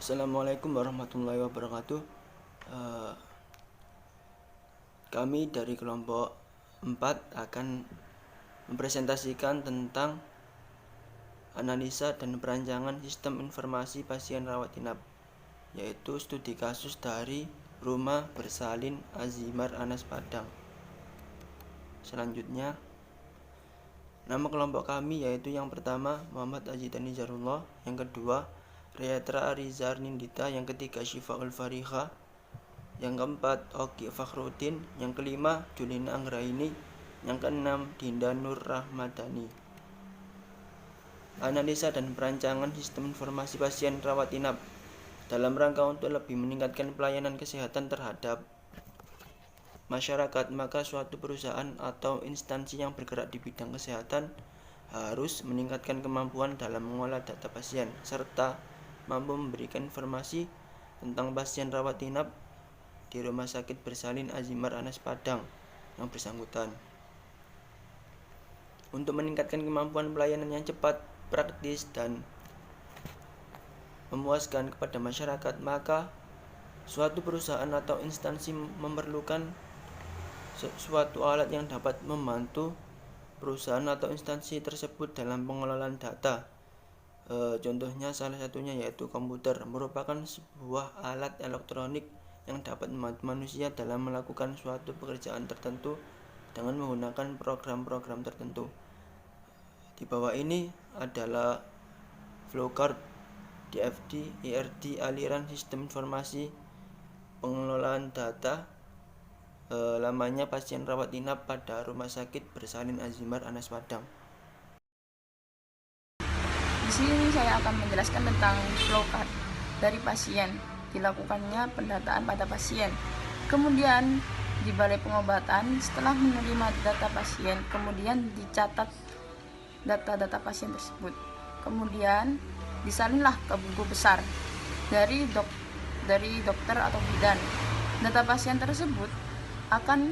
Assalamualaikum warahmatullahi wabarakatuh. Eh, Kami dari kelompok 4 akan mempresentasikan tentang analisa dan perancangan sistem informasi pasien rawat inap, yaitu studi kasus dari Rumah Bersalin Azimar Anas Padang. Selanjutnya, nama kelompok kami yaitu yang pertama Muhammad Ajitani Jarullah, yang kedua Riyatra Arizar Nindita, yang ketiga Syifaul Fariha, yang keempat Oki Fakhruddin, yang kelima Julina Anggraini, yang keenam Dinda Nur Rahmadani. Analisa dan perancangan sistem informasi pasien rawat inap dalam rangka untuk lebih meningkatkan pelayanan kesehatan terhadap masyarakat, maka suatu perusahaan atau instansi yang bergerak di bidang kesehatan harus meningkatkan kemampuan dalam mengolah data pasien serta mampu memberikan informasi tentang pasien rawat inap di Rumah Sakit Bersalin Azimar Anas Padang yang bersangkutan. Untuk meningkatkan kemampuan pelayanan yang cepat, praktis, dan memuaskan kepada masyarakat, maka suatu perusahaan atau instansi memerlukan suatu alat yang dapat membantu perusahaan atau instansi tersebut dalam pengelolaan data. Contohnya salah satunya yaitu komputer, merupakan sebuah alat elektronik yang dapat membantu manusia dalam melakukan suatu pekerjaan tertentu dengan menggunakan program-program tertentu. Di bawah ini adalah flowchart DFD, IRD, aliran sistem informasi pengelolaan data, lamanya pasien rawat inap pada Rumah Sakit Bersalin Azimar Anas Padang. Di sini saya akan menjelaskan tentang flowchart dari pasien. Dilakukannya pendataan pada pasien. Kemudian di balai pengobatan, setelah menerima data pasien, kemudian dicatat data-data pasien tersebut. Kemudian disalinlah ke buku besar dari dokter atau bidan. Data pasien tersebut akan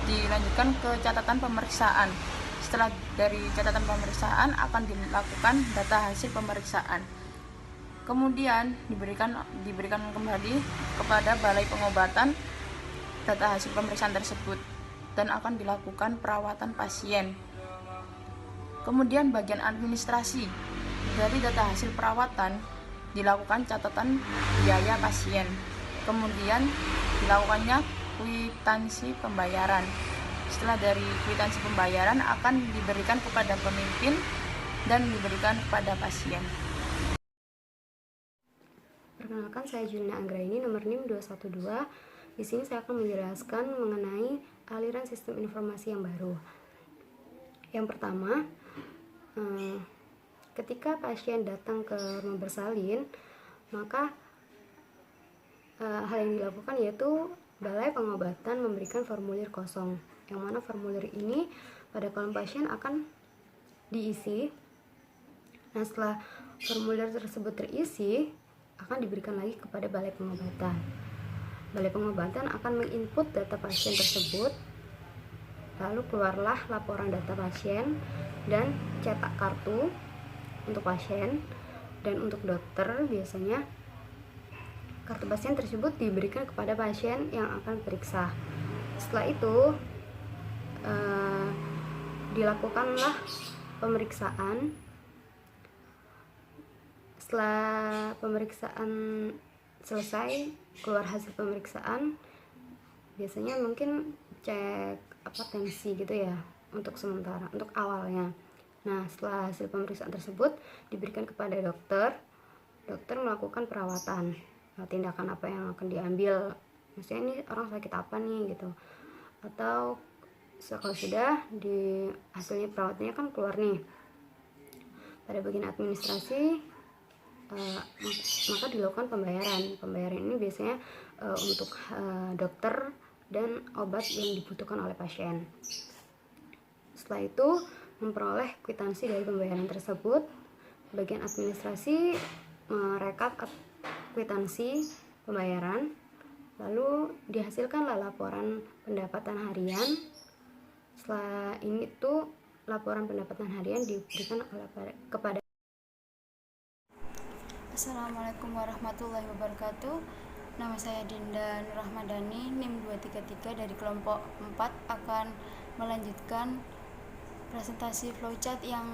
dilanjutkan ke catatan pemeriksaan. Setelah dari catatan pemeriksaan akan dilakukan data hasil pemeriksaan. Kemudian diberikan kembali kepada balai pengobatan data hasil pemeriksaan tersebut dan akan dilakukan perawatan pasien. Kemudian bagian administrasi dari data hasil perawatan dilakukan catatan biaya pasien. Kemudian dilakukannya kwitansi pembayaran. Setelah dari kwitansi pembayaran akan diberikan kepada pemimpin dan diberikan kepada pasien. Perkenalkan, saya Julina Anggraini, nomor NIM 212. Di sini saya akan menjelaskan mengenai aliran sistem informasi yang baru. Yang pertama, ketika pasien datang ke rumah bersalin, maka hal yang dilakukan yaitu balai pengobatan memberikan formulir kosong, yang mana formulir ini pada kolom pasien akan diisi. Nah, setelah formulir tersebut terisi, akan diberikan lagi kepada balai pengobatan. Balai pengobatan akan menginput data pasien tersebut, lalu keluarlah laporan data pasien dan cetak kartu untuk pasien. Dan untuk dokter, biasanya kartu pasien tersebut diberikan kepada pasien yang akan periksa. Setelah itu dilakukanlah pemeriksaan. Setelah pemeriksaan selesai, keluar hasil pemeriksaan, biasanya mungkin cek tensi gitu ya, untuk sementara, untuk awalnya. Nah, setelah hasil pemeriksaan tersebut diberikan kepada dokter melakukan perawatan. Nah, tindakan apa yang akan diambil, maksudnya ini orang sakit apa nih gitu, atau kalau sudah di hasilnya perawatannya kan keluar nih. Pada bagian administrasi, maka dilakukan pembayaran ini biasanya untuk dokter dan obat yang dibutuhkan oleh pasien. Setelah itu memperoleh kwitansi dari pembayaran tersebut. Bagian administrasi merekap kwitansi pembayaran, lalu dihasilkanlah laporan pendapatan harian. Setelah ini tuh laporan pendapatan harian diberikan kepada Assalamualaikum warahmatullahi wabarakatuh. Nama saya Dinda Nurrahmadani, NIM 233 dari kelompok 4 akan melanjutkan presentasi flowchart yang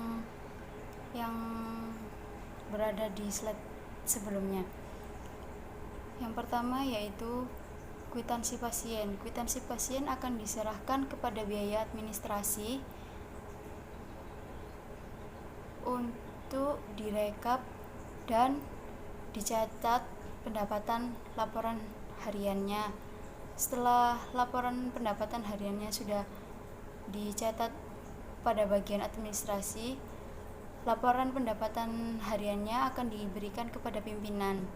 berada di slide sebelumnya. Yang pertama yaitu kwitansi pasien. Kwitansi pasien akan diserahkan kepada biaya administrasi untuk direkap dan dicatat pendapatan laporan hariannya. Setelah laporan pendapatan hariannya sudah dicatat pada bagian administrasi, laporan pendapatan hariannya akan diberikan kepada pimpinan.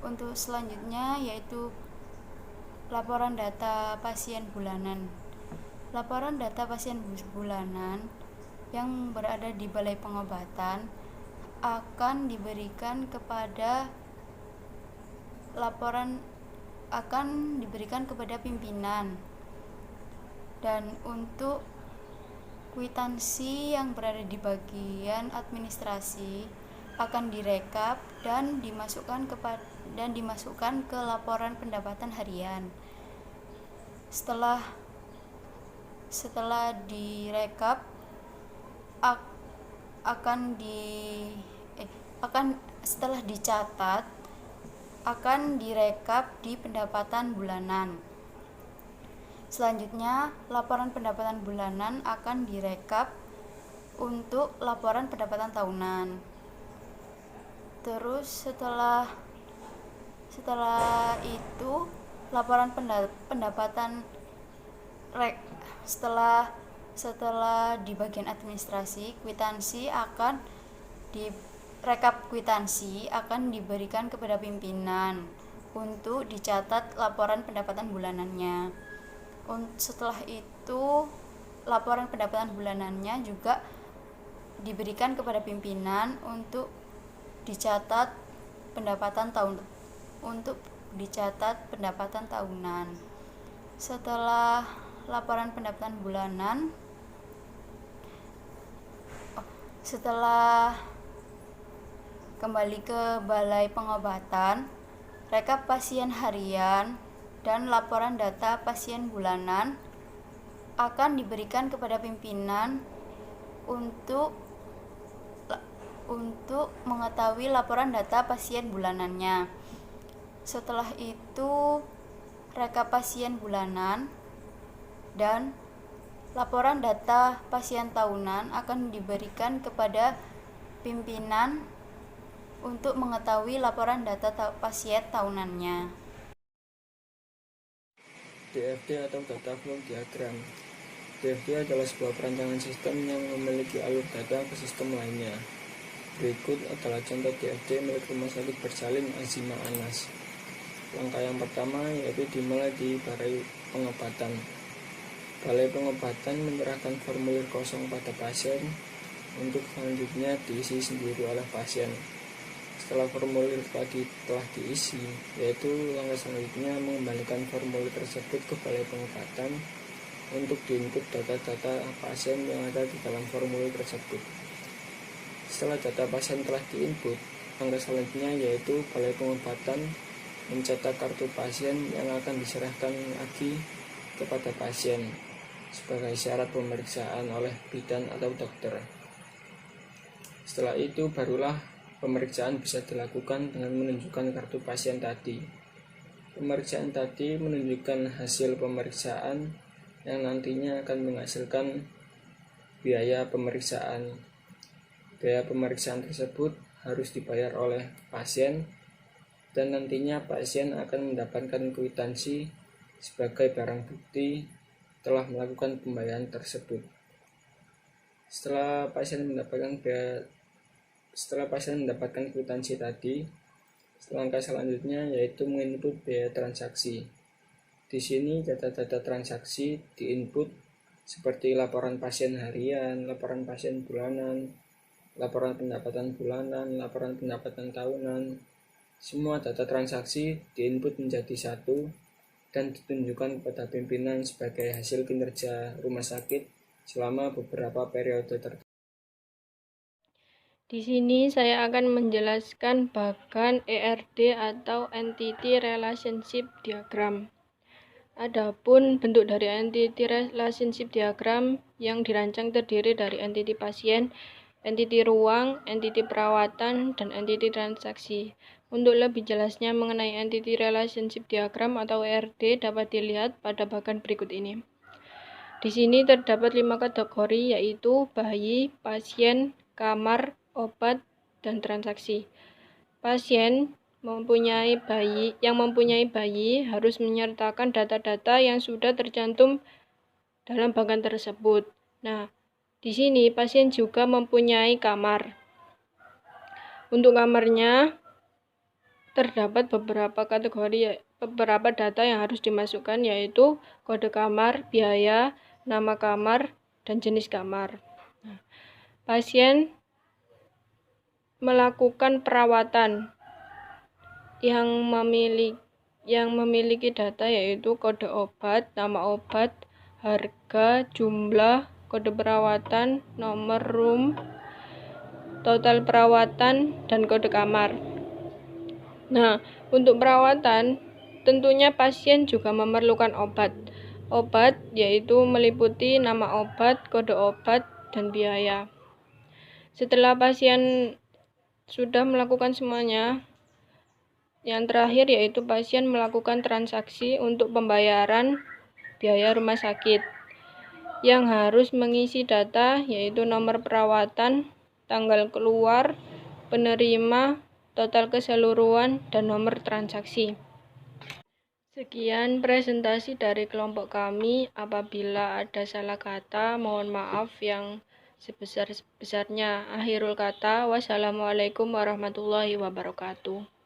Untuk selanjutnya yaitu laporan data pasien bulanan. Laporan data pasien bulanan yang berada di Balai Pengobatan akan diberikan kepada pimpinan. Dan untuk kwitansi yang berada di bagian administrasi akan direkap dan dimasukkan ke laporan pendapatan harian. Setelah direkap setelah dicatat akan direkap di pendapatan bulanan. Selanjutnya, laporan pendapatan bulanan akan direkap untuk laporan pendapatan tahunan. Terus setelah itu laporan pendapatan setelah di bagian administrasi, kwitansi akan rekap kwitansi akan diberikan kepada pimpinan untuk dicatat laporan pendapatan bulanannya. Setelah itu laporan pendapatan bulanannya juga diberikan kepada pimpinan untuk dicatat pendapatan tahunan. Setelah laporan pendapatan bulanan, setelah kembali ke Balai Pengobatan, rekap pasien harian dan laporan data pasien bulanan akan diberikan kepada pimpinan untuk mengetahui laporan data pasien bulanannya. Setelah itu, rekap pasien bulanan dan laporan data pasien tahunan akan diberikan kepada pimpinan untuk mengetahui laporan data pasien tahunannya. DFD atau Data Flow Diagram. DFD adalah sebuah perancangan sistem yang memiliki alur data ke sistem lainnya. Berikut adalah contoh DFD milik Rumah Sakit Bersalin Azimah Anas. Langkah yang pertama yaitu dimulai di Balai Pengobatan. Balai Pengobatan menyerahkan formulir kosong pada pasien untuk selanjutnya diisi sendiri oleh pasien. Setelah formulir telah diisi, yaitu langkah selanjutnya mengembalikan formulir tersebut ke Balai Pengobatan untuk diinput data-data pasien yang ada di dalam formulir tersebut. Setelah data pasien telah diinput, langkah selanjutnya yaitu Balai Pengobatan mencetak kartu pasien yang akan diserahkan lagi kepada pasien sebagai syarat pemeriksaan oleh bidan atau dokter. Setelah itu barulah pemeriksaan bisa dilakukan dengan menunjukkan kartu pasien tadi. Pemeriksaan tadi menunjukkan hasil pemeriksaan yang nantinya akan menghasilkan biaya pemeriksaan. Biaya pemeriksaan tersebut harus dibayar oleh pasien dan nantinya pasien akan mendapatkan kwitansi sebagai barang bukti telah melakukan pembayaran tersebut. Setelah pasien mendapatkan kwitansi tadi, langkah selanjutnya yaitu menginput biaya transaksi. Di sini data-data transaksi diinput seperti laporan pasien harian, laporan pasien bulanan, laporan pendapatan bulanan, laporan pendapatan tahunan. Semua data transaksi diinput menjadi satu dan ditunjukkan kepada pimpinan sebagai hasil kinerja rumah sakit selama beberapa periode tertentu. Di sini saya akan menjelaskan bagan ERD atau Entity Relationship Diagram. Adapun bentuk dari Entity Relationship Diagram yang dirancang terdiri dari entiti pasien, entiti ruang, entiti perawatan, dan entiti transaksi. Untuk lebih jelasnya mengenai Entity Relationship Diagram atau ERD dapat dilihat pada bagan berikut ini. Di sini terdapat 5 kategori, yaitu bayi, pasien, kamar, obat, dan transaksi. Pasien yang mempunyai bayi harus menyertakan data-data yang sudah tercantum dalam bagan tersebut. Nah, di sini pasien juga mempunyai kamar. Untuk kamarnya terdapat beberapa data yang harus dimasukkan, yaitu kode kamar, biaya, nama kamar, dan jenis kamar. Nah, pasien melakukan perawatan yang memiliki data, yaitu kode obat, nama obat, harga, jumlah, kode perawatan, nomor room, total perawatan, dan kode kamar. Nah, untuk perawatan tentunya pasien juga memerlukan obat. Obat yaitu meliputi nama obat, kode obat, dan biaya. Setelah pasien sudah melakukan semuanya, yang terakhir yaitu pasien melakukan transaksi untuk pembayaran biaya rumah sakit yang harus mengisi data, yaitu nomor perawatan, tanggal keluar, penerima, total keseluruhan, dan nomor transaksi. Sekian presentasi dari kelompok kami. Apabila ada salah kata, mohon maaf yang sebesar-besarnya. Akhirul kata, wassalamualaikum warahmatullahi wabarakatuh.